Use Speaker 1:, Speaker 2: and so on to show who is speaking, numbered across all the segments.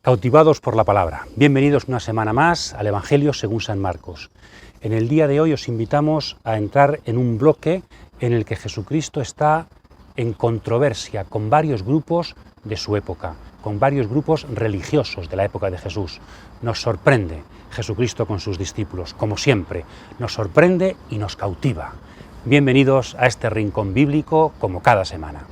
Speaker 1: Cautivados por la palabra. Bienvenidos una semana más al Evangelio según San Marcos. En el día de hoy os invitamos a entrar en un bloque en el que Jesucristo está en controversia con varios grupos de su época, con varios grupos religiosos de la época de Jesús. Nos sorprende Jesucristo con sus discípulos, como siempre, nos sorprende y nos cautiva. Bienvenidos a este rincón bíblico como cada semana.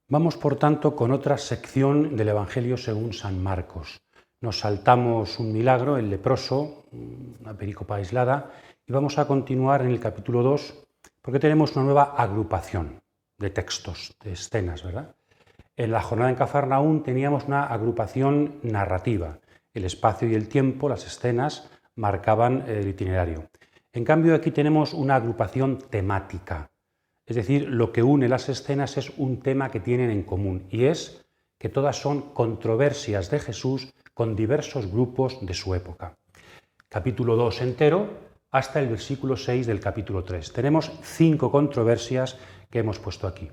Speaker 1: Vamos, por tanto, con otra sección del Evangelio según San Marcos. Nos saltamos un milagro, el leproso, una pericopa aislada, y vamos a continuar en el capítulo 2, porque tenemos una nueva agrupación de textos, de escenas, ¿verdad? En la jornada en Cafarnaún teníamos una agrupación narrativa. El espacio y el tiempo, las escenas, marcaban el itinerario. En cambio, aquí tenemos una agrupación temática. Es decir, lo que une las escenas es un tema que tienen en común, y es que todas son controversias de Jesús con diversos grupos de su época. Capítulo 2 entero hasta el versículo 6 del capítulo 3. Tenemos 5 controversias que hemos puesto aquí,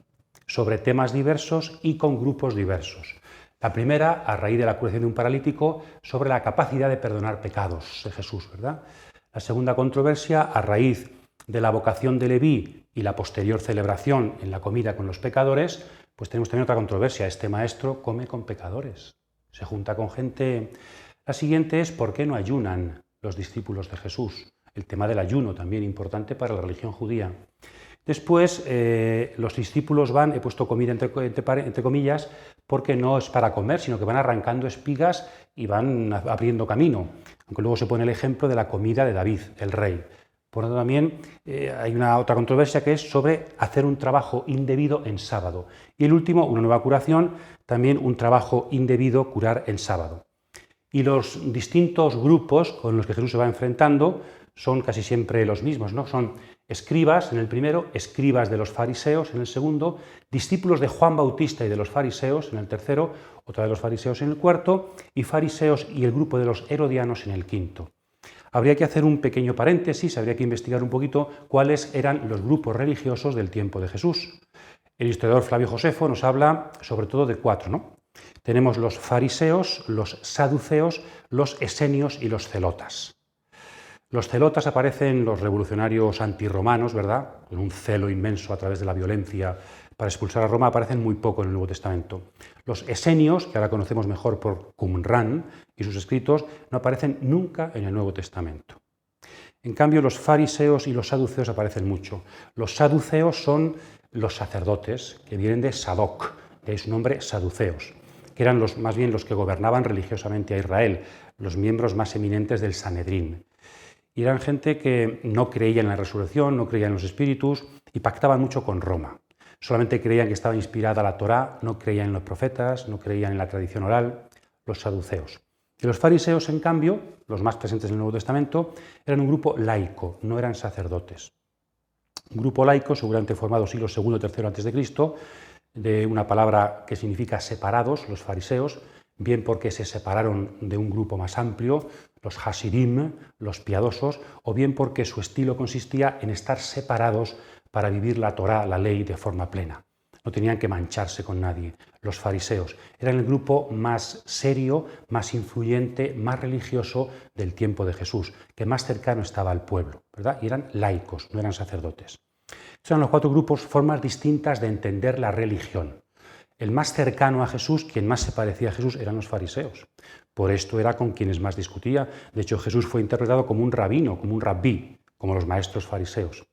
Speaker 1: sobre temas diversos y con grupos diversos. La primera, a raíz de la curación de un paralítico, sobre la capacidad de perdonar pecados de Jesús, ¿verdad? La segunda controversia, a raíz de la vocación de Leví y la posterior celebración en la comida con los pecadores, pues tenemos también otra controversia. Este maestro come con pecadores, se junta con gente. La siguiente es ¿por qué no ayunan los discípulos de Jesús? El tema del ayuno, también importante para la religión judía. Después, los discípulos van, he puesto comida entre comillas, porque no es para comer, sino que van arrancando espigas y van abriendo camino. Aunque luego se pone el ejemplo de la comida de David, el rey. Por lo tanto, también hay una otra controversia que es sobre hacer un trabajo indebido en sábado. Y el último, una nueva curación, también un trabajo indebido, curar en sábado. Y los distintos grupos con los que Jesús se va enfrentando son casi siempre los mismos, ¿no? Son escribas en el primero, escribas de los fariseos en el segundo, discípulos de Juan Bautista y de los fariseos en el tercero, otra de los fariseos en el cuarto, y fariseos y el grupo de los herodianos en el quinto. Habría que hacer un pequeño paréntesis, habría que investigar un poquito cuáles eran los grupos religiosos del tiempo de Jesús. El historiador Flavio Josefo nos habla sobre todo de 4, ¿no? Tenemos los fariseos, los saduceos, los esenios y los celotas. Los celotas aparecen los revolucionarios antirromanos, ¿verdad? Con un celo inmenso a través de la violencia para expulsar a Roma, aparecen muy poco en el Nuevo Testamento. Los esenios, que ahora conocemos mejor por Qumran y sus escritos, no aparecen nunca en el Nuevo Testamento. En cambio, los fariseos y los saduceos aparecen mucho. Los saduceos son los sacerdotes, que vienen de Sadoc, de ahí su nombre saduceos, que eran más bien los que gobernaban religiosamente a Israel, los miembros más eminentes del Sanedrín. Y eran gente que no creía en la resurrección, no creía en los espíritus y pactaban mucho con Roma. Solamente creían que estaba inspirada la Torá, no creían en los profetas, no creían en la tradición oral, los saduceos. Y los fariseos, en cambio, los más presentes en el Nuevo Testamento, eran un grupo laico, no eran sacerdotes. Un grupo laico, seguramente formado siglo II o III a.C., de una palabra que significa separados, los fariseos, bien porque se separaron de un grupo más amplio, los hasidim, los piadosos, o bien porque su estilo consistía en estar separados para vivir la Torá, la ley, de forma plena. No tenían que mancharse con nadie. Los fariseos eran el grupo más serio, más influyente, más religioso del tiempo de Jesús, que más cercano estaba al pueblo, ¿verdad? Y eran laicos, no eran sacerdotes. Estos eran los 4 grupos, formas distintas de entender la religión. El más cercano a Jesús, quien más se parecía a Jesús, eran los fariseos. Por esto era con quienes más discutía. De hecho, Jesús fue interpretado como un rabino, como un rabí, como los maestros fariseos.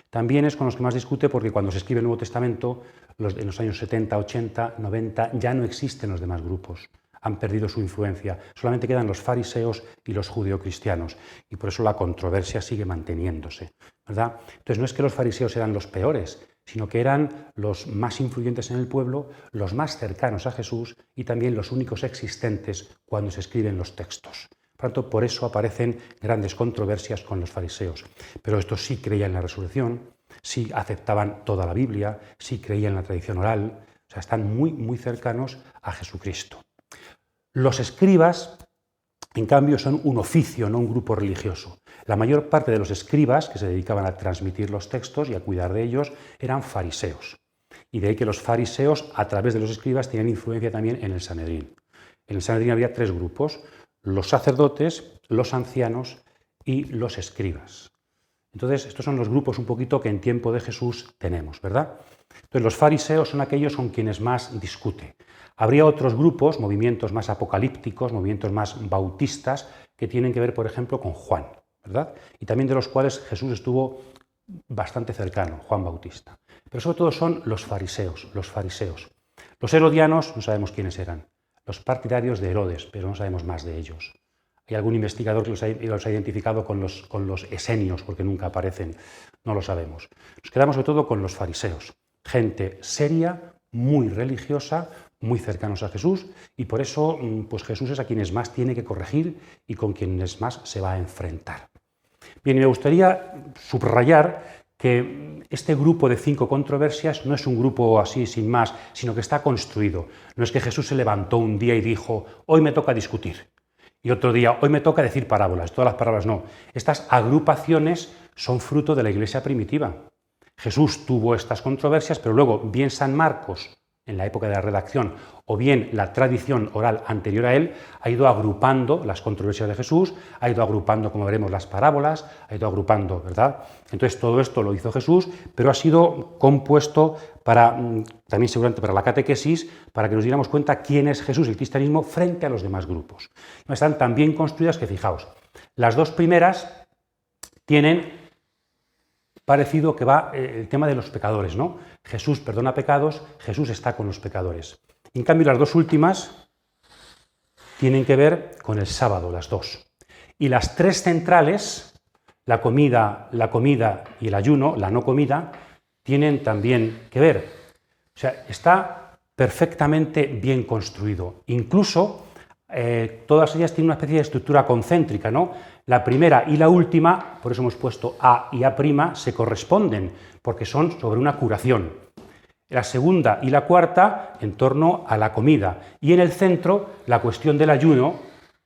Speaker 1: También es con los que más discute porque cuando se escribe el Nuevo Testamento, en los años 70, 80, 90, ya no existen los demás grupos. Han perdido su influencia. Solamente quedan los fariseos y los judeocristianos. Y por eso la controversia sigue manteniéndose, ¿verdad? Entonces no es que los fariseos eran los peores, sino que eran los más influyentes en el pueblo, los más cercanos a Jesús y también los únicos existentes cuando se escriben los textos. Por tanto, por eso aparecen grandes controversias con los fariseos. Pero estos sí creían en la resurrección, sí aceptaban toda la Biblia, sí creían en la tradición oral, o sea, están muy, muy cercanos a Jesucristo. Los escribas, en cambio, son un oficio, no un grupo religioso. La mayor parte de los escribas que se dedicaban a transmitir los textos y a cuidar de ellos eran fariseos. Y de ahí que los fariseos, a través de los escribas, tenían influencia también en el Sanedrín. En el Sanedrín había 3 grupos: los sacerdotes, los ancianos y los escribas. Entonces, estos son los grupos un poquito que en tiempo de Jesús tenemos, ¿verdad? Entonces, los fariseos son aquellos con quienes más discute. Habría otros grupos, movimientos más apocalípticos, movimientos más bautistas, que tienen que ver, por ejemplo, con Juan, ¿verdad? Y también de los cuales Jesús estuvo bastante cercano, Juan Bautista. Pero sobre todo son los fariseos, los fariseos. Los herodianos no sabemos quiénes eran, los partidarios de Herodes, pero no sabemos más de ellos. Hay algún investigador que los ha identificado con los esenios, porque nunca aparecen, no lo sabemos. Nos quedamos sobre todo con los fariseos, gente seria, muy religiosa, muy cercanos a Jesús, y por eso pues Jesús es a quienes más tiene que corregir y con quienes más se va a enfrentar. Bien, y me gustaría subrayar que este grupo de 5 controversias no es un grupo así sin más, sino que está construido. No es que Jesús se levantó un día y dijo, hoy me toca discutir, y otro día, hoy me toca decir parábolas. Todas las parábolas no. Estas agrupaciones son fruto de la Iglesia primitiva. Jesús tuvo estas controversias, pero luego bien San Marcos, en la época de la redacción, o bien la tradición oral anterior a él, ha ido agrupando las controversias de Jesús, ha ido agrupando, como veremos, las parábolas, ha ido agrupando, ¿verdad? Entonces todo esto lo hizo Jesús, pero ha sido compuesto para, también seguramente para la catequesis, para que nos diéramos cuenta quién es Jesús y el cristianismo frente a los demás grupos. Están tan bien construidas que, fijaos, las 2 primeras tienen parecido que va el tema de los pecadores, ¿no? Jesús perdona pecados, Jesús está con los pecadores. En cambio, las 2 últimas tienen que ver con el sábado, las 2. Y las 3 centrales, la comida y el ayuno, la no comida, tienen también que ver. O sea, está perfectamente bien construido. Incluso todas ellas tienen una especie de estructura concéntrica, ¿no? La primera y la última, por eso hemos puesto A y A', se corresponden, porque son sobre una curación. La segunda y la cuarta en torno a la comida. Y en el centro, la cuestión del ayuno,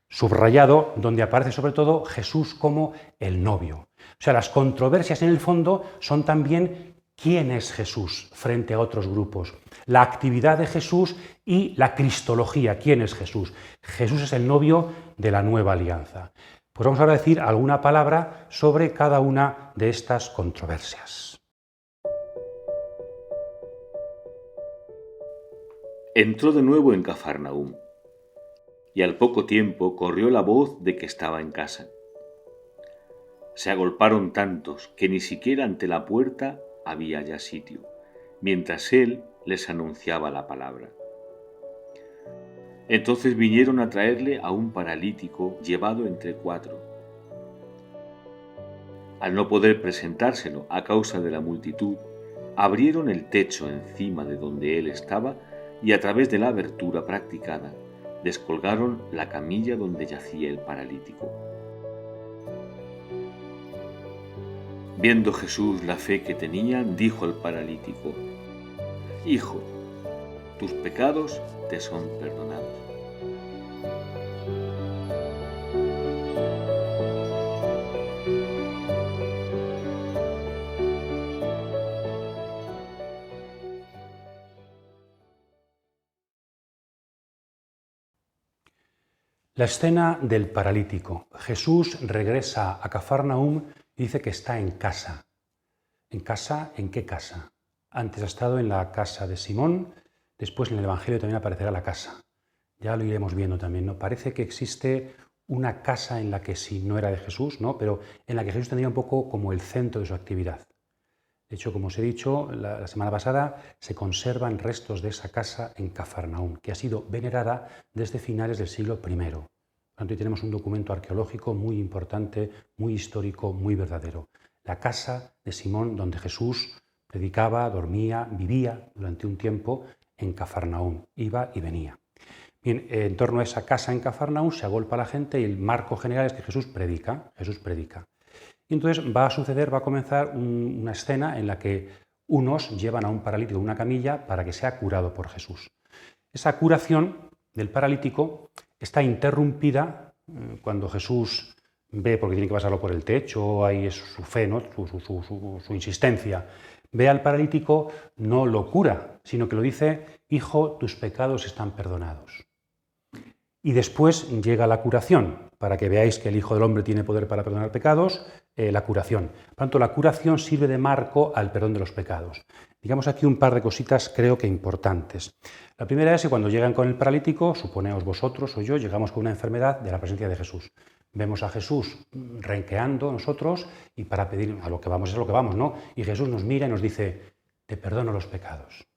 Speaker 1: subrayado, donde aparece sobre todo Jesús como el novio. O sea, las controversias en el fondo son también quién es Jesús frente a otros grupos, la actividad de Jesús y la cristología, quién es Jesús. Jesús es el novio de la nueva alianza. Pues vamos ahora a decir alguna palabra sobre cada una de estas controversias.
Speaker 2: Entró de nuevo en Cafarnaúm, y al poco tiempo corrió la voz de que estaba en casa. Se agolparon tantos que ni siquiera ante la puerta había ya sitio, mientras él les anunciaba la palabra. Entonces vinieron a traerle a un paralítico llevado entre 4. Al no poder presentárselo a causa de la multitud, abrieron el techo encima de donde él estaba y a través de la abertura practicada, descolgaron la camilla donde yacía el paralítico. Viendo Jesús la fe que tenían, dijo al paralítico: Hijo, tus pecados te son perdonados.
Speaker 1: La escena del paralítico. Jesús regresa a Cafarnaúm y dice que está en casa. ¿En casa? ¿En qué casa? Antes ha estado en la casa de Simón, después en el Evangelio también aparecerá la casa. Ya lo iremos viendo también, ¿no? Parece que existe una casa en la que sí, no era de Jesús, ¿no? Pero en la que Jesús tendría un poco como el centro de su actividad. De hecho, como os he dicho la semana pasada, se conservan restos de esa casa en Cafarnaúm, que ha sido venerada desde finales del siglo I. Por lo tanto, hoy tenemos un documento arqueológico muy importante, muy histórico, muy verdadero. La casa de Simón, donde Jesús predicaba, dormía, vivía durante un tiempo en Cafarnaúm, iba y venía. Bien, en torno a esa casa en Cafarnaúm se agolpa la gente y el marco general es que Jesús predica. Y entonces va a comenzar una escena en la que unos llevan a un paralítico en una camilla para que sea curado por Jesús. Esa curación del paralítico está interrumpida cuando Jesús ve, porque tiene que pasarlo por el techo, ahí es su fe, ¿no? su insistencia, ve al paralítico, no lo cura, sino que lo dice: hijo, tus pecados están perdonados. Y después llega la curación, para que veáis que el Hijo del Hombre tiene poder para perdonar pecados, la curación. Por tanto, la curación sirve de marco al perdón de los pecados. Digamos aquí un par de cositas creo que importantes. La primera es que cuando llegan con el paralítico, suponeos vosotros o yo, llegamos con una enfermedad de la presencia de Jesús. Vemos a Jesús renqueando nosotros y para pedir a lo que vamos es a lo que vamos, ¿no? Y Jesús nos mira y nos dice: te perdono los pecados.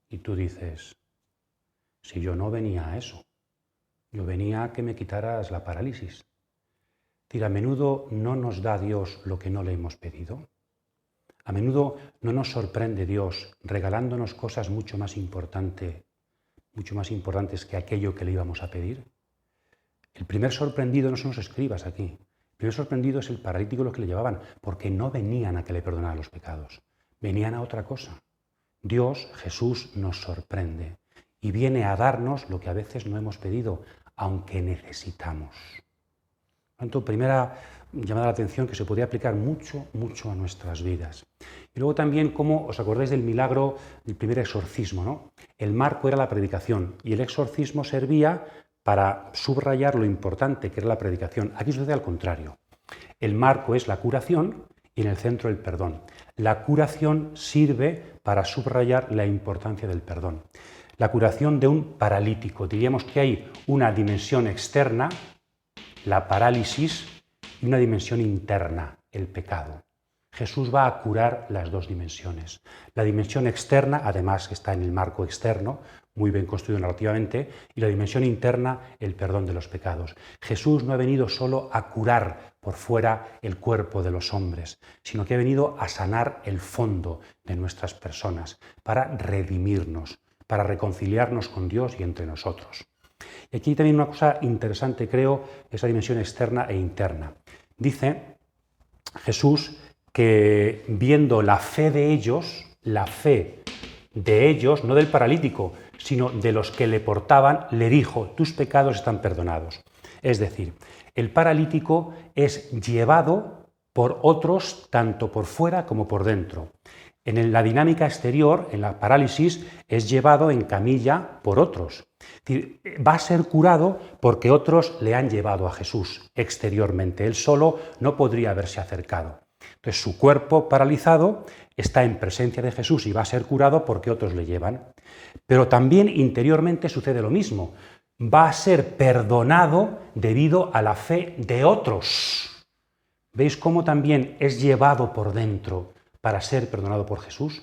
Speaker 1: Y tú dices: si yo no venía a eso. Yo venía a que me quitaras la parálisis. A menudo no nos da Dios lo que no le hemos pedido. A menudo no nos sorprende Dios regalándonos cosas mucho más importantes que aquello que le íbamos a pedir. El primer sorprendido no son los escribas aquí. El primer sorprendido es el paralítico los que le llevaban, porque no venían a que le perdonaran los pecados. Venían a otra cosa. Dios, Jesús, nos sorprende y viene a darnos lo que a veces no hemos pedido, aunque necesitamos. Por tanto, primera llamada la atención que se podría aplicar mucho a nuestras vidas. Y luego también, como os acordáis del milagro del primer exorcismo, ¿no? El marco era la predicación y el exorcismo servía para subrayar lo importante que era la predicación. Aquí sucede al contrario. El marco es la curación y en el centro el perdón. La curación sirve para subrayar la importancia del perdón. La curación de un paralítico. Diríamos que hay una dimensión externa, la parálisis, y una dimensión interna, el pecado. Jesús va a curar las dos dimensiones. La dimensión externa, además, que está en el marco externo, muy bien construido narrativamente, y la dimensión interna, el perdón de los pecados. Jesús no ha venido solo a curar por fuera el cuerpo de los hombres, sino que ha venido a sanar el fondo de nuestras personas, para redimirnos, para reconciliarnos con Dios y entre nosotros. Y aquí también una cosa interesante, creo, esa dimensión externa e interna. Dice Jesús que viendo la fe de ellos, no del paralítico, sino de los que le portaban, le dijo: tus pecados están perdonados. Es decir, el paralítico es llevado por otros, tanto por fuera como por dentro. En la dinámica exterior, en la parálisis, es llevado en camilla por otros. Es decir, va a ser curado porque otros le han llevado a Jesús exteriormente. Él solo no podría haberse acercado. Entonces, su cuerpo paralizado está en presencia de Jesús y va a ser curado porque otros le llevan. Pero también interiormente sucede lo mismo. Va a ser perdonado debido a la fe de otros. ¿Veis cómo también es llevado por dentro para ser perdonado por Jesús?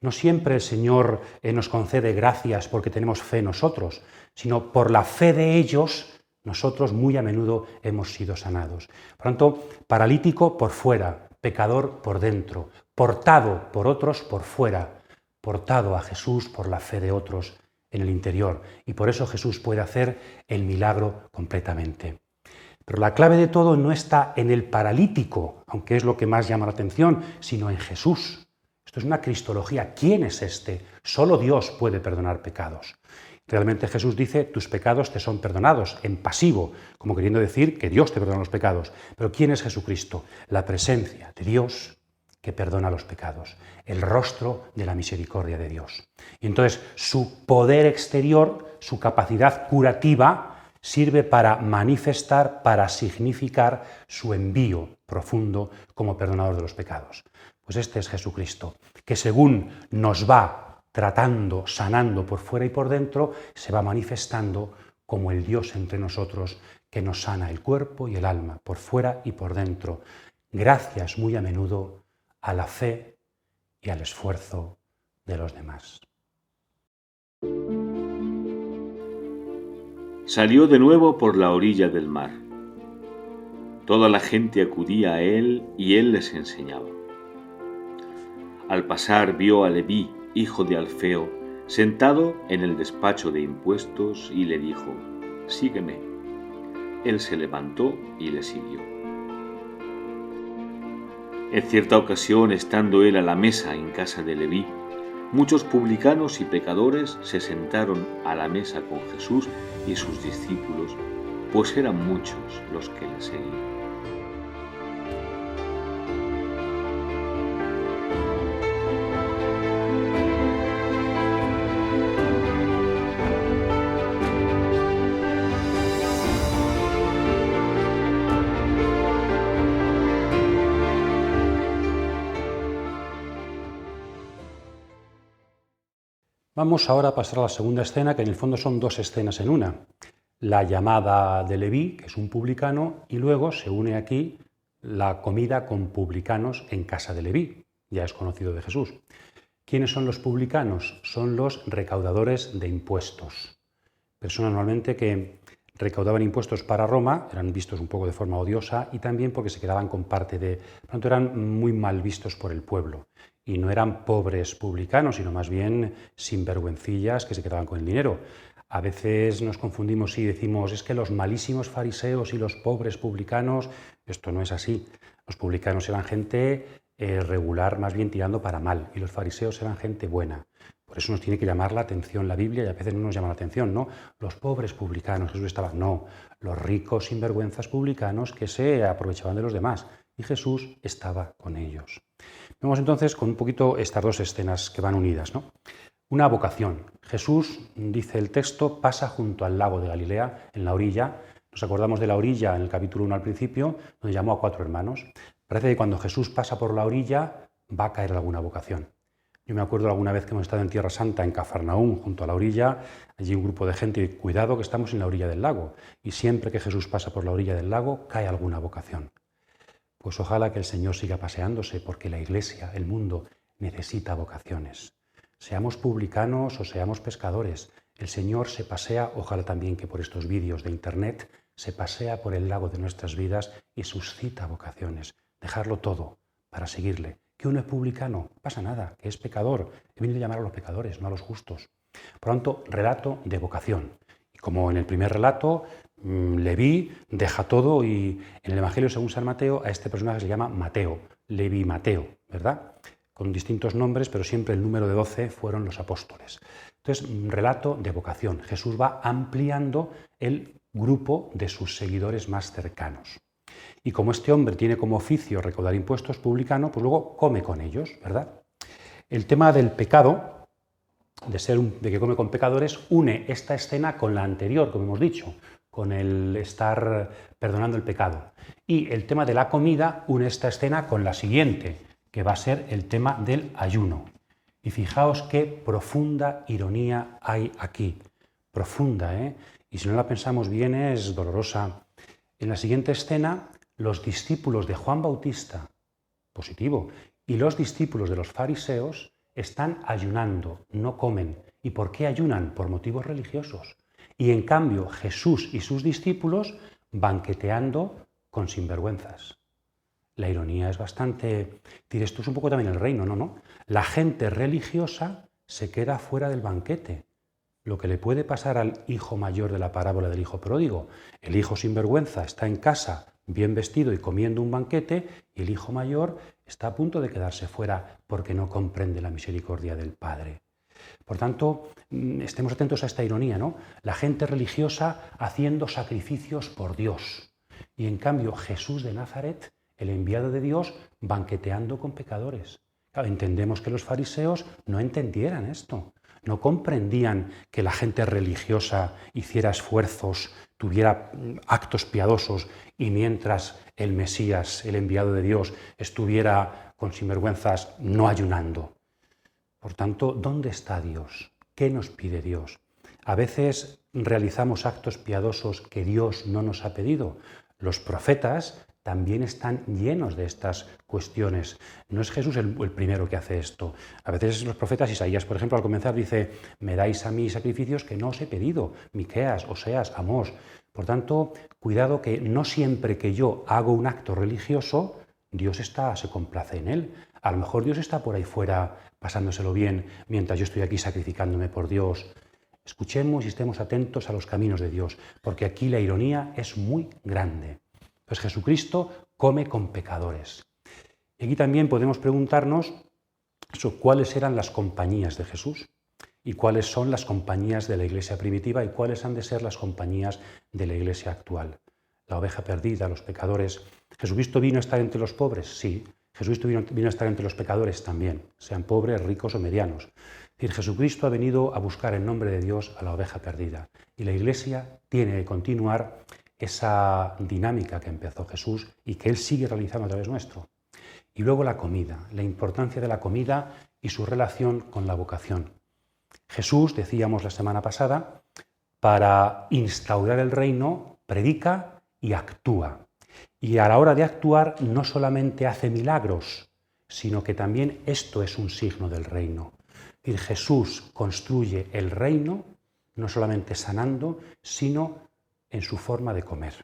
Speaker 1: No siempre el Señor nos concede gracias porque tenemos fe nosotros, sino por la fe de ellos, nosotros muy a menudo hemos sido sanados. Por tanto, paralítico por fuera, pecador por dentro, portado por otros por fuera, portado a Jesús por la fe de otros en el interior. Y por eso Jesús puede hacer el milagro completamente. Pero la clave de todo no está en el paralítico, aunque es lo que más llama la atención, sino en Jesús. Esto es una cristología. ¿Quién es este? Solo Dios puede perdonar pecados. Realmente Jesús dice: tus pecados te son perdonados, en pasivo, como queriendo decir que Dios te perdona los pecados. Pero ¿quién es Jesucristo? La presencia de Dios que perdona los pecados, el rostro de la misericordia de Dios. Y entonces su poder exterior, su capacidad curativa, sirve para manifestar, para significar su envío profundo como perdonador de los pecados. Pues este es Jesucristo, que según nos va tratando, sanando por fuera y por dentro, se va manifestando como el Dios entre nosotros que nos sana el cuerpo y el alma, por fuera y por dentro, gracias muy a menudo a la fe y al esfuerzo de los demás.
Speaker 2: Salió de nuevo por la orilla del mar. Toda la gente acudía a él y él les enseñaba. Al pasar vio a Leví, hijo de Alfeo, sentado en el despacho de impuestos, y le dijo: «Sígueme». Él se levantó y le siguió. En cierta ocasión, estando él a la mesa en casa de Leví, muchos publicanos y pecadores se sentaron a la mesa con Jesús y sus discípulos, pues eran muchos los que le seguían.
Speaker 1: Vamos ahora a pasar a la segunda escena, que en el fondo son dos escenas en una. La llamada de Leví, que es un publicano, y luego se une aquí la comida con publicanos en casa de Leví, ya es conocido de Jesús. ¿Quiénes son los publicanos? Son los recaudadores de impuestos. Personas normalmente que recaudaban impuestos para Roma, eran vistos un poco de forma odiosa y también porque se quedaban con parte de... Por lo tanto, eran muy mal vistos por el pueblo. Y no eran pobres publicanos, sino más bien sinvergüencillas que se quedaban con el dinero. A veces nos confundimos y decimos, es que los malísimos fariseos y los pobres publicanos, esto no es así. Los publicanos eran gente regular, más bien tirando para mal, y los fariseos eran gente buena. Por eso nos tiene que llamar la atención la Biblia, y a veces no nos llama la atención, ¿no? Los pobres publicanos, Jesús estaba, no, los ricos sinvergüenzas publicanos que se aprovechaban de los demás, y Jesús estaba con ellos. Vemos entonces con un poquito estas dos escenas que van unidas, ¿no? Una vocación. Jesús, dice el texto, pasa junto al lago de Galilea, en la orilla. Nos acordamos de la orilla en el capítulo 1 al principio, donde llamó a 4 hermanos. Parece que cuando Jesús pasa por la orilla va a caer alguna vocación. Yo me acuerdo alguna vez que hemos estado en Tierra Santa, en Cafarnaúm, junto a la orilla, allí un grupo de gente, y cuidado que estamos en la orilla del lago. Y siempre que Jesús pasa por la orilla del lago, cae alguna vocación. Pues ojalá que el Señor siga paseándose, porque la Iglesia, el mundo, necesita vocaciones. Seamos publicanos o seamos pescadores, el Señor se pasea, ojalá también que por estos vídeos de Internet, se pasea por el lago de nuestras vidas y suscita vocaciones. Dejarlo todo para seguirle. Que uno es publicano, no pasa nada, que es pecador. He venido a llamar a los pecadores, no a los justos. Por lo tanto, relato de vocación. Y como en el primer relato, Leví deja todo, y en el Evangelio según San Mateo a este personaje se llama Mateo, Leví Mateo, ¿verdad? Con distintos nombres, pero siempre el número de 12 fueron los apóstoles. Entonces, relato de vocación. Jesús va ampliando el grupo de sus seguidores más cercanos. Y como este hombre tiene como oficio recaudar impuestos, publicano, pues luego come con ellos, ¿verdad? El tema del pecado, de que come con pecadores, une esta escena con la anterior, como hemos dicho, con el estar perdonando el pecado. Y el tema de la comida une esta escena con la siguiente, que va a ser el tema del ayuno. Y fijaos qué profunda ironía hay aquí. Profunda, ¿eh? Y si no la pensamos bien es dolorosa. En la siguiente escena, los discípulos de Juan Bautista, positivo, y los discípulos de los fariseos están ayunando, no comen. ¿Y por qué ayunan? Por motivos religiosos. Y en cambio Jesús y sus discípulos banqueteando con sinvergüenzas. La ironía es bastante... Esto es un poco también el reino, ¿no? La gente religiosa se queda fuera del banquete. Lo que le puede pasar al hijo mayor de la parábola del hijo pródigo. El hijo sinvergüenza está en casa, bien vestido y comiendo un banquete, y el hijo mayor está a punto de quedarse fuera porque no comprende la misericordia del Padre. Por tanto, estemos atentos a esta ironía, ¿no? La gente religiosa haciendo sacrificios por Dios. Y en cambio Jesús de Nazaret, el enviado de Dios, banqueteando con pecadores. Claro, entendemos que los fariseos no entendieran esto. No comprendían que la gente religiosa hiciera esfuerzos, tuviera actos piadosos, y mientras el Mesías, el enviado de Dios, estuviera con sinvergüenzas no ayunando. Por tanto, ¿dónde está Dios? ¿Qué nos pide Dios? A veces realizamos actos piadosos que Dios no nos ha pedido. Los profetas también están llenos de estas cuestiones. No es Jesús el primero que hace esto. A veces los profetas, Isaías, por ejemplo, al comenzar dice: me dais a mí sacrificios que no os he pedido. Miqueas, Oseas, Amós. Por tanto, cuidado que no siempre que yo hago un acto religioso, Dios se complace en él. A lo mejor Dios está por ahí fuera pasándoselo bien, mientras yo estoy aquí sacrificándome por Dios. Escuchemos y estemos atentos a los caminos de Dios, porque aquí la ironía es muy grande. Pues Jesucristo come con pecadores. Y aquí también podemos preguntarnos cuáles eran las compañías de Jesús y cuáles son las compañías de la iglesia primitiva y cuáles han de ser las compañías de la iglesia actual. La oveja perdida, los pecadores. ¿Jesucristo vino a estar entre los pobres? Sí. Jesucristo vino a estar entre los pecadores también, sean pobres, ricos o medianos. Es decir, Jesucristo ha venido a buscar en nombre de Dios a la oveja perdida. Y la iglesia tiene que continuar esa dinámica que empezó Jesús y que Él sigue realizando a través nuestro. Y luego la comida, la importancia de la comida y su relación con la vocación. Jesús, decíamos la semana pasada, para instaurar el reino, predica y actúa. Y a la hora de actuar no solamente hace milagros, sino que también esto es un signo del reino. Es decir, Jesús construye el reino no solamente sanando, sino en su forma de comer.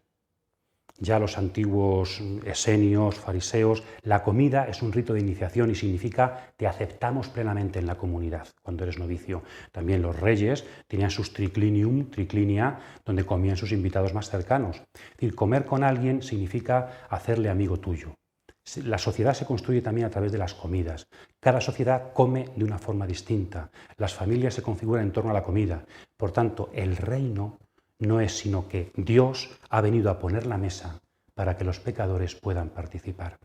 Speaker 1: Ya los antiguos esenios, fariseos, la comida es un rito de iniciación y significa te aceptamos plenamente en la comunidad cuando eres novicio. También los reyes tenían sus triclinium, triclinia, donde comían sus invitados más cercanos. Es decir, comer con alguien significa hacerle amigo tuyo. La sociedad se construye también a través de las comidas. Cada sociedad come de una forma distinta. Las familias se configuran en torno a la comida. Por tanto, el reino no es sino que Dios ha venido a poner la mesa para que los pecadores puedan participar.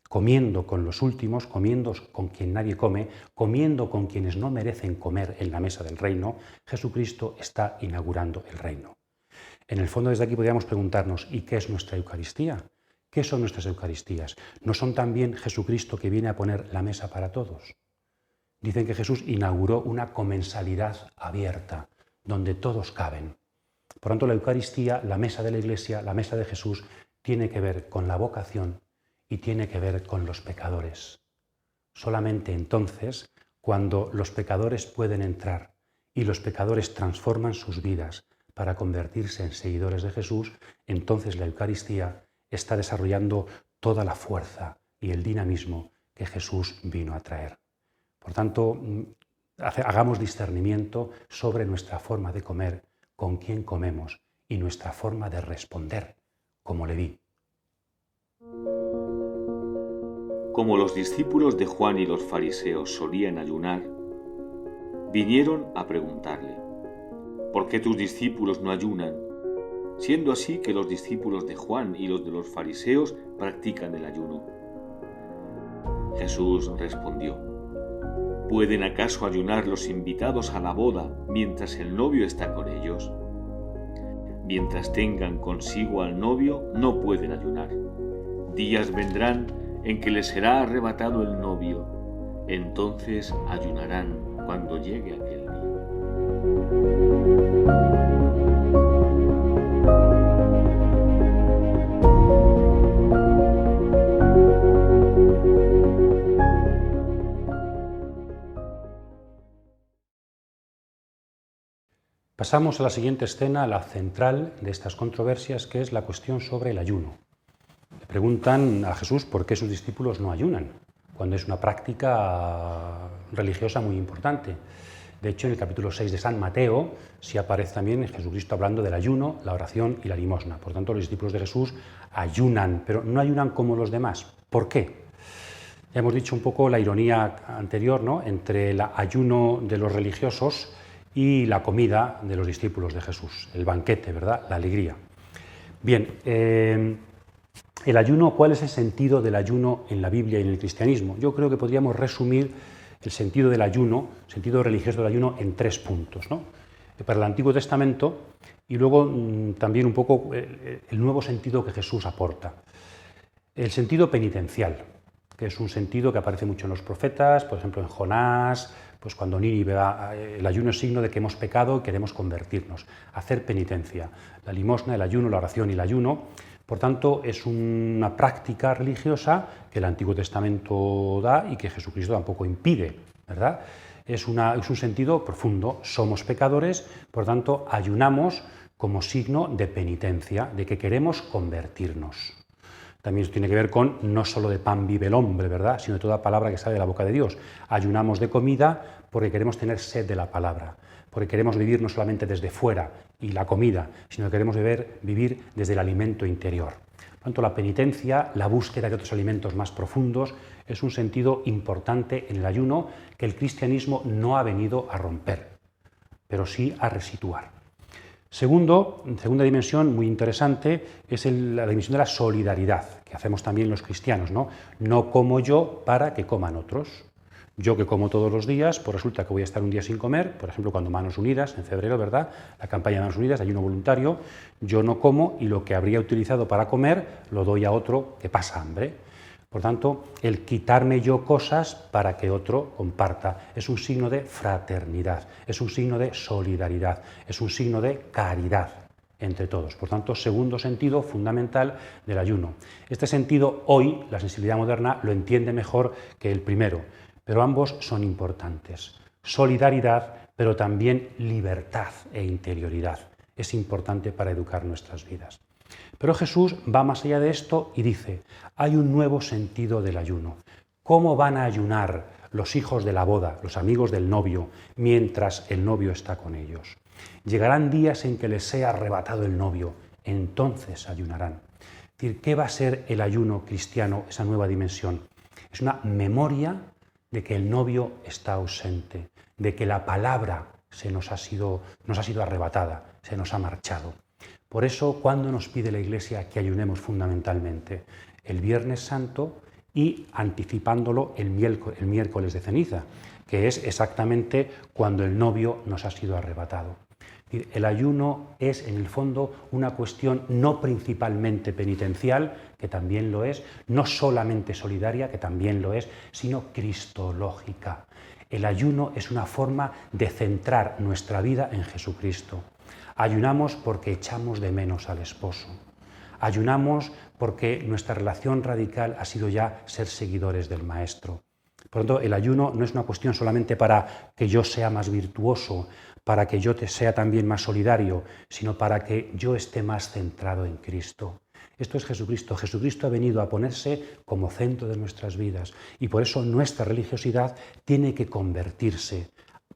Speaker 1: Comiendo con los últimos, comiendo con quien nadie come, comiendo con quienes no merecen comer en la mesa del reino, Jesucristo está inaugurando el reino. En el fondo, desde aquí podríamos preguntarnos, ¿y qué es nuestra Eucaristía? ¿Qué son nuestras Eucaristías? ¿No son también Jesucristo que viene a poner la mesa para todos? Dicen que Jesús inauguró una comensalidad abierta, donde todos caben. Por tanto, la Eucaristía, la mesa de la Iglesia, la mesa de Jesús, tiene que ver con la vocación y tiene que ver con los pecadores. Solamente entonces, cuando los pecadores pueden entrar y los pecadores transforman sus vidas para convertirse en seguidores de Jesús, entonces la Eucaristía está desarrollando toda la fuerza y el dinamismo que Jesús vino a traer. Por tanto, hagamos discernimiento sobre nuestra forma de comer, con quién comemos y nuestra forma de responder, como le vi.
Speaker 2: Como los discípulos de Juan y los fariseos solían ayunar, vinieron a preguntarle: ¿por qué tus discípulos no ayunan? Siendo así que los discípulos de Juan y los de los fariseos practican el ayuno. Jesús respondió: ¿pueden acaso ayunar los invitados a la boda mientras el novio está con ellos? Mientras tengan consigo al novio, no pueden ayunar. Días vendrán en que les será arrebatado el novio. Entonces ayunarán cuando llegue aquel día.
Speaker 1: Pasamos a la siguiente escena, la central de estas controversias, que es la cuestión sobre el ayuno. Le preguntan a Jesús por qué sus discípulos no ayunan, cuando es una práctica religiosa muy importante. De hecho, en el capítulo 6 de San Mateo sí aparece también Jesucristo hablando del ayuno, la oración y la limosna. Por tanto, los discípulos de Jesús ayunan, pero no ayunan como los demás. ¿Por qué? Ya hemos dicho un poco la ironía anterior, ¿no?, entre el ayuno de los religiosos y la comida de los discípulos de Jesús, el banquete, ¿verdad?, la alegría. Bien, el ayuno, ¿cuál es el sentido del ayuno en la Biblia y en el cristianismo? Yo creo que podríamos resumir el sentido del ayuno, el sentido religioso del ayuno, en 3 puntos, ¿no? Para el Antiguo Testamento y luego también un poco el nuevo sentido que Jesús aporta. El sentido penitencial, que es un sentido que aparece mucho en los profetas, por ejemplo en Jonás, pues cuando Nínive va, el ayuno es signo de que hemos pecado y queremos convertirnos, hacer penitencia. La limosna, el ayuno, la oración y el ayuno, por tanto, es una práctica religiosa que el Antiguo Testamento da y que Jesucristo tampoco impide, ¿verdad? Es un sentido profundo. Somos pecadores, por tanto, ayunamos como signo de penitencia, de que queremos convertirnos. También esto tiene que ver con no solo de pan vive el hombre, ¿verdad?, sino de toda palabra que sale de la boca de Dios. Ayunamos de comida porque queremos tener sed de la palabra, porque queremos vivir no solamente desde fuera y la comida, sino que queremos vivir desde el alimento interior. Por tanto, la penitencia, la búsqueda de otros alimentos más profundos, es un sentido importante en el ayuno que el cristianismo no ha venido a romper, pero sí a resituar. Segunda dimensión muy interesante es la dimensión de la solidaridad, que hacemos también los cristianos, ¿no? No como yo para que coman otros. Yo que como todos los días, pues resulta que voy a estar un día sin comer, por ejemplo, cuando Manos Unidas, en febrero, ¿verdad?, la campaña de Manos Unidas, ayuno voluntario, yo no como y lo que habría utilizado para comer lo doy a otro que pasa hambre. Por tanto, el quitarme yo cosas para que otro comparta es un signo de fraternidad, es un signo de solidaridad, es un signo de caridad entre todos. Por tanto, segundo sentido fundamental del ayuno. Este sentido hoy la sensibilidad moderna lo entiende mejor que el primero, pero ambos son importantes. Solidaridad, pero también libertad e interioridad. Es importante para educar nuestras vidas. Pero Jesús va más allá de esto y dice, hay un nuevo sentido del ayuno. ¿Cómo van a ayunar los hijos de la boda, los amigos del novio, mientras el novio está con ellos? Llegarán días en que les sea arrebatado el novio, entonces ayunarán. Es decir, ¿qué va a ser el ayuno cristiano, esa nueva dimensión? Es una memoria de que el novio está ausente, de que la palabra nos ha sido arrebatada, se nos ha marchado. Por eso, ¿cuándo nos pide la Iglesia que ayunemos fundamentalmente? El Viernes Santo y anticipándolo el miércoles de ceniza, que es exactamente cuando el novio nos ha sido arrebatado. El ayuno es, en el fondo, una cuestión no principalmente penitencial, que también lo es, no solamente solidaria, que también lo es, sino cristológica. El ayuno es una forma de centrar nuestra vida en Jesucristo. Ayunamos porque echamos de menos al esposo. Ayunamos porque nuestra relación radical ha sido ya ser seguidores del Maestro. Por lo tanto, el ayuno no es una cuestión solamente para que yo sea más virtuoso, para que yo sea también más solidario, sino para que yo esté más centrado en Cristo. Esto es Jesucristo. Jesucristo ha venido a ponerse como centro de nuestras vidas y por eso nuestra religiosidad tiene que convertirse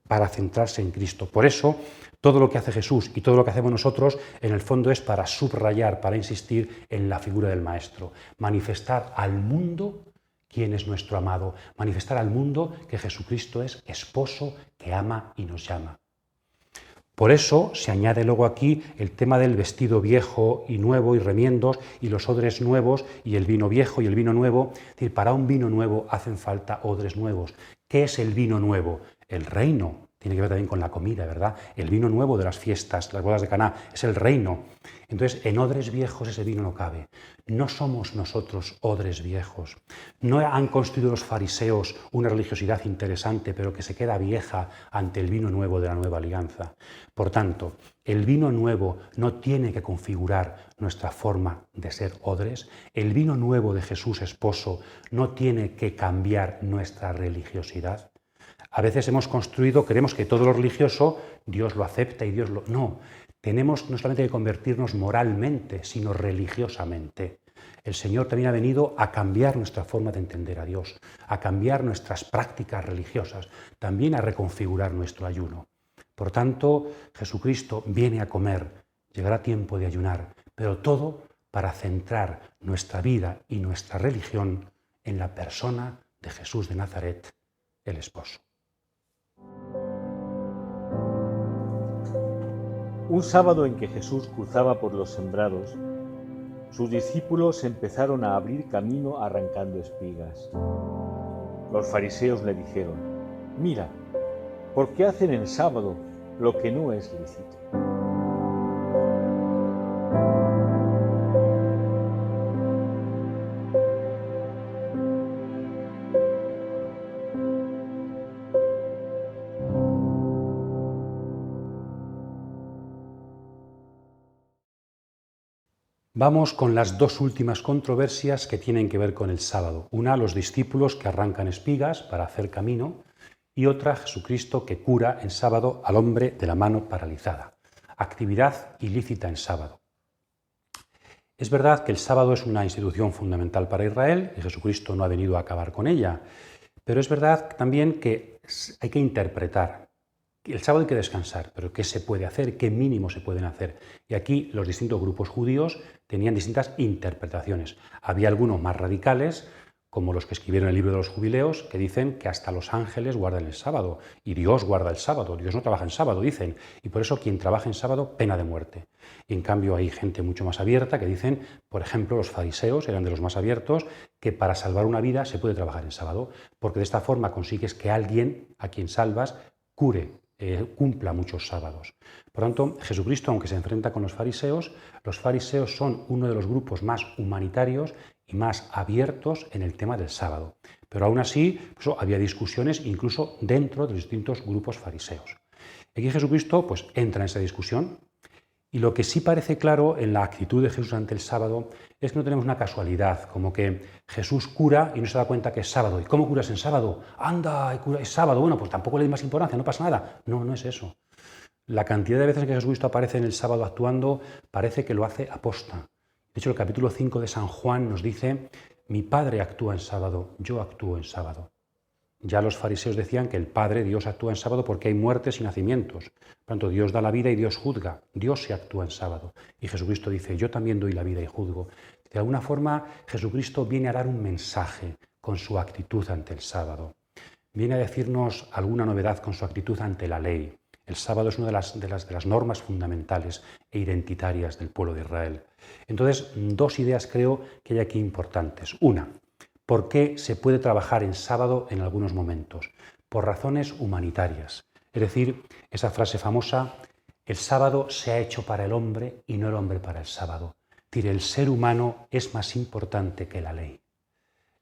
Speaker 1: para centrarse en Cristo. Por eso, todo lo que hace Jesús y todo lo que hacemos nosotros, en el fondo es para subrayar, para insistir en la figura del Maestro. Manifestar al mundo quién es nuestro amado. Manifestar al mundo que Jesucristo es esposo que ama y nos llama. Por eso se añade luego aquí el tema del vestido viejo y nuevo y remiendos y los odres nuevos y el vino viejo y el vino nuevo. Es decir, para un vino nuevo hacen falta odres nuevos. ¿Qué es el vino nuevo? El reino. Tiene que ver también con la comida, ¿verdad? El vino nuevo de las fiestas, las bodas de Caná, es el reino. Entonces, en odres viejos ese vino no cabe. No somos nosotros odres viejos. No han construido los fariseos una religiosidad interesante, pero que se queda vieja ante el vino nuevo de la nueva alianza. Por tanto, el vino nuevo no tiene que configurar nuestra forma de ser odres. El vino nuevo de Jesús esposo no tiene que cambiar nuestra religiosidad. A veces queremos que todo lo religioso Dios lo acepta y Dios lo... No, tenemos no solamente que convertirnos moralmente, sino religiosamente. El Señor también ha venido a cambiar nuestra forma de entender a Dios, a cambiar nuestras prácticas religiosas, también a reconfigurar nuestro ayuno. Por tanto, Jesucristo viene a comer, llegará tiempo de ayunar, pero todo para centrar nuestra vida y nuestra religión en la persona de Jesús de Nazaret, el esposo.
Speaker 3: Un sábado en que Jesús cruzaba por los sembrados, sus discípulos empezaron a abrir camino arrancando espigas. Los fariseos le dijeron: «Mira, ¿por qué hacen en sábado lo que no es lícito?».
Speaker 1: Vamos con las dos últimas controversias que tienen que ver con el sábado. Una, los discípulos que arrancan espigas para hacer camino, y otra, Jesucristo que cura en sábado al hombre de la mano paralizada. Actividad ilícita en sábado. Es verdad que el sábado es una institución fundamental para Israel y Jesucristo no ha venido a acabar con ella, pero es verdad también que hay que interpretar. El sábado hay que descansar, pero ¿qué se puede hacer? ¿Qué mínimos se pueden hacer? Y aquí los distintos grupos judíos tenían distintas interpretaciones. Había algunos más radicales, como los que escribieron el libro de los jubileos, que dicen que hasta los ángeles guardan el sábado, y Dios guarda el sábado, Dios no trabaja en sábado, dicen, y por eso quien trabaja en sábado, pena de muerte. Y en cambio hay gente mucho más abierta que dicen, por ejemplo, los fariseos eran de los más abiertos, que para salvar una vida se puede trabajar en sábado, porque de esta forma consigues que alguien a quien salvas cumpla muchos sábados. Por tanto, Jesucristo, aunque se enfrenta con los fariseos son uno de los grupos más humanitarios y más abiertos en el tema del sábado. Pero aún así, pues, había discusiones incluso dentro de los distintos grupos fariseos. Aquí Jesucristo pues, entra en esa discusión. Y lo que sí parece claro en la actitud de Jesús ante el sábado es que no tenemos una casualidad, como que Jesús cura y no se da cuenta que es sábado. ¿Y cómo curas en sábado? ¡Anda! Es sábado. Bueno, pues tampoco le doy más importancia, no pasa nada. No, no es eso. La cantidad de veces que Jesucristo aparece en el sábado actuando parece que lo hace aposta. De hecho, el capítulo 5 de San Juan nos dice: mi Padre actúa en sábado, yo actúo en sábado. Ya los fariseos decían que el Padre, Dios, actúa en sábado porque hay muertes y nacimientos. Por tanto, Dios da la vida y Dios juzga. Dios se actúa en sábado. Y Jesucristo dice: yo también doy la vida y juzgo. De alguna forma, Jesucristo viene a dar un mensaje con su actitud ante el sábado. Viene a decirnos alguna novedad con su actitud ante la ley. El sábado es una de las normas fundamentales e identitarias del pueblo de Israel. Entonces, dos ideas creo que hay aquí importantes. Una, ¿por qué se puede trabajar en sábado en algunos momentos? Por razones humanitarias. Es decir, esa frase famosa: el sábado se ha hecho para el hombre y no el hombre para el sábado. Es decir, el ser humano es más importante que la ley.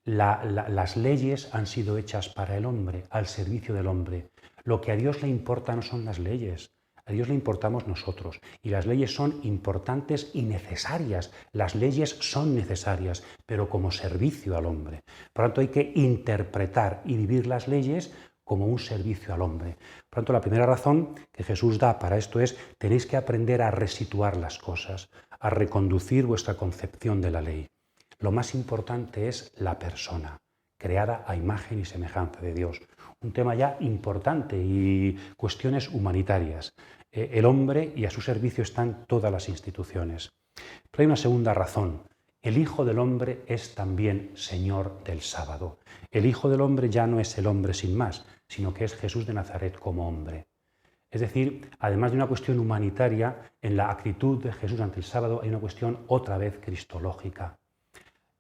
Speaker 1: Las leyes han sido hechas para el hombre, al servicio del hombre. Lo que a Dios le importa no son las leyes, a Dios le importamos nosotros. Y las leyes son importantes y necesarias. Las leyes son necesarias, pero como servicio al hombre. Por lo tanto, hay que interpretar y vivir las leyes como un servicio al hombre. Por lo tanto, la primera razón que Jesús da para esto es: tenéis que aprender a resituar las cosas, a reconducir vuestra concepción de la ley. Lo más importante es la persona, creada a imagen y semejanza de Dios. Un tema ya importante y cuestiones humanitarias. El hombre, y a su servicio están todas las instituciones. Pero hay una segunda razón. El Hijo del Hombre es también Señor del sábado. El Hijo del Hombre ya no es el hombre sin más, sino que es Jesús de Nazaret como hombre. Es decir, además de una cuestión humanitaria, en la actitud de Jesús ante el sábado hay una cuestión otra vez cristológica.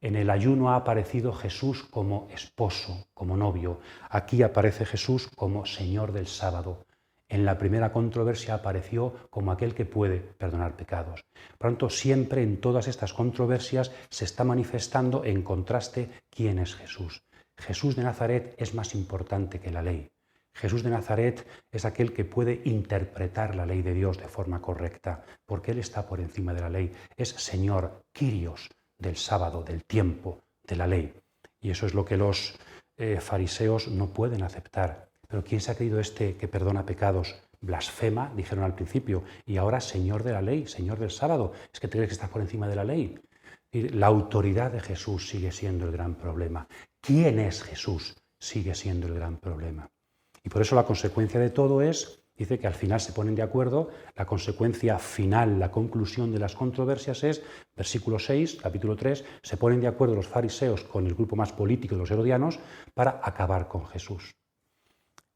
Speaker 1: En el ayuno ha aparecido Jesús como esposo, como novio. Aquí aparece Jesús como Señor del sábado. En la primera controversia apareció como aquel que puede perdonar pecados. Por lo tanto, siempre en todas estas controversias se está manifestando en contraste quién es Jesús. Jesús de Nazaret es más importante que la ley. Jesús de Nazaret es aquel que puede interpretar la ley de Dios de forma correcta, porque Él está por encima de la ley. Es Señor, Kyrios, del sábado, del tiempo, de la ley. Y eso es lo que los fariseos no pueden aceptar. Pero ¿quién se ha creído este que perdona pecados? Blasfema, dijeron al principio, y ahora Señor de la ley, Señor del sábado. ¿Es que te crees que estás por encima de la ley? Y la autoridad de Jesús sigue siendo el gran problema. ¿Quién es Jesús? Sigue siendo el gran problema. Y por eso la consecuencia de todo es: dice que al final se ponen de acuerdo, la consecuencia final, la conclusión de las controversias es, versículo 6, capítulo 3, se ponen de acuerdo los fariseos con el grupo más político de los herodianos para acabar con Jesús.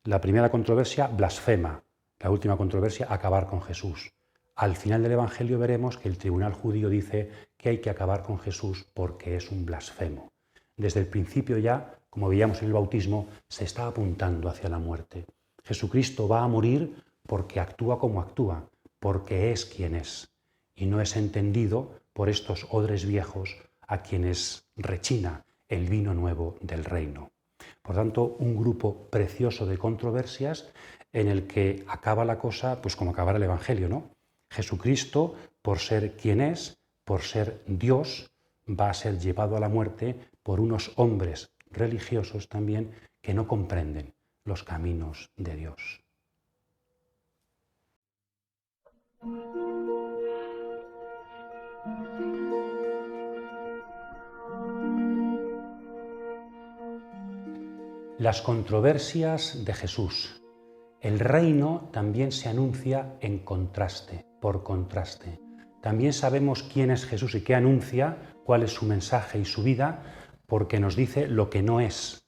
Speaker 1: La primera controversia, blasfema; la última controversia, acabar con Jesús. Al final del Evangelio veremos que el tribunal judío dice que hay que acabar con Jesús porque es un blasfemo. Desde el principio ya, como veíamos en el bautismo, se está apuntando hacia la muerte. Jesucristo va a morir porque actúa como actúa, porque es quien es, y no es entendido por estos odres viejos a quienes rechina el vino nuevo del reino. Por tanto, un grupo precioso de controversias en el que acaba la cosa, pues como acabara el Evangelio, ¿no? Jesucristo, por ser quien es, por ser Dios, va a ser llevado a la muerte por unos hombres religiosos también que no comprenden los caminos de Dios. Las controversias de Jesús. El reino también se anuncia en contraste, por contraste. También sabemos quién es Jesús y qué anuncia, cuál es su mensaje y su vida, porque nos dice lo que no es.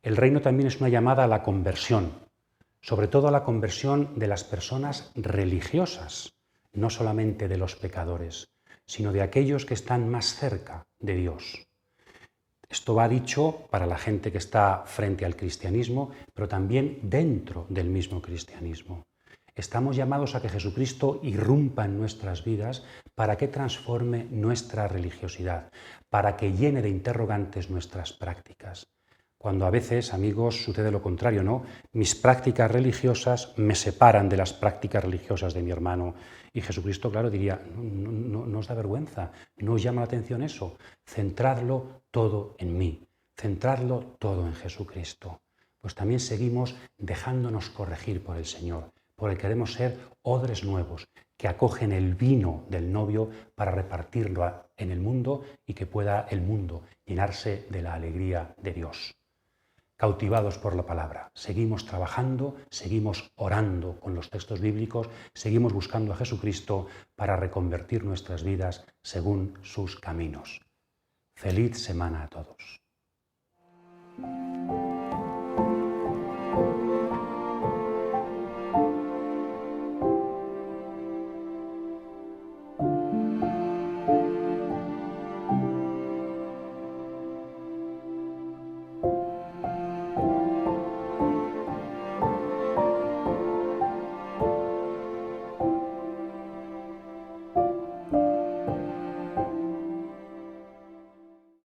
Speaker 1: El reino también es una llamada a la conversión, sobre todo a la conversión de las personas religiosas, no solamente de los pecadores, sino de aquellos que están más cerca de Dios. Esto va dicho para la gente que está frente al cristianismo, pero también dentro del mismo cristianismo. Estamos llamados a que Jesucristo irrumpa en nuestras vidas para que transforme nuestra religiosidad, para que llene de interrogantes nuestras prácticas. Cuando a veces, amigos, sucede lo contrario, ¿no? Mis prácticas religiosas me separan de las prácticas religiosas de mi hermano. Y Jesucristo, claro, diría, no os da vergüenza, no os llama la atención eso. Centradlo todo en mí, centradlo todo en Jesucristo. Pues también seguimos dejándonos corregir por el Señor, porque queremos ser odres nuevos, que acogen el vino del novio para repartirlo en el mundo y que pueda el mundo llenarse de la alegría de Dios. Cautivados por la palabra, seguimos trabajando, seguimos orando con los textos bíblicos, seguimos buscando a Jesucristo para reconvertir nuestras vidas según sus caminos. Feliz semana a todos.